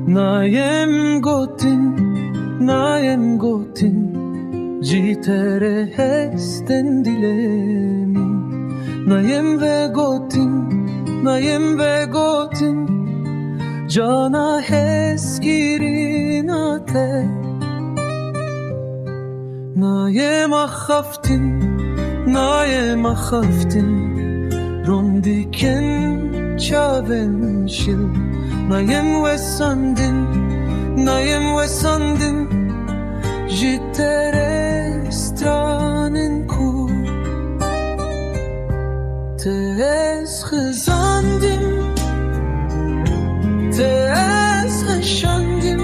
Najem gotin, jitere hesten dilemin. Najem ve gotin, cana heskirin ate. Najem achaftin, rom diken chaven shil. Najem ve sandin, jitere stranen kur. Te ez khazandim, te ez khashandim,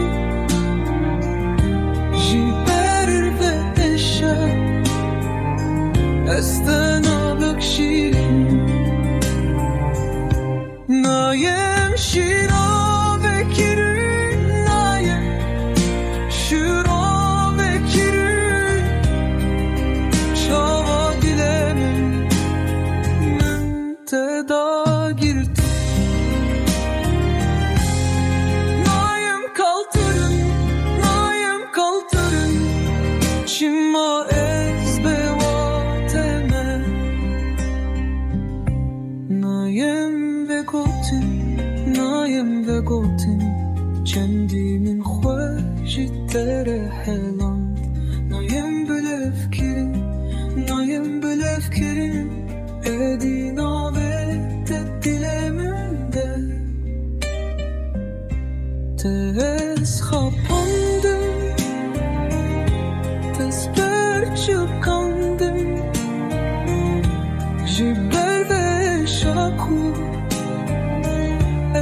jiber ve esha, esten abak shirin. Nayem shira vekirin, nayem shira vekirin. Çava dilemin teda girdi. Nayem kaltırın, çimma ez bevateme. Nayem ve gotin, kendimin khwajittere helan. Nayem belefkirin, edina ve dileminde. Tez kapandım, tez perçıkandım, jiber ve şakur.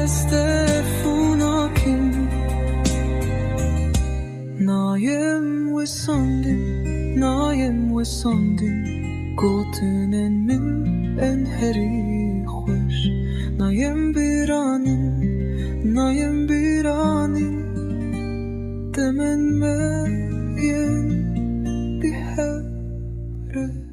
Estefunakin. Nayem ve sandin, gotinen min en heri khosh. Nayem biranin, temen me yen bihere.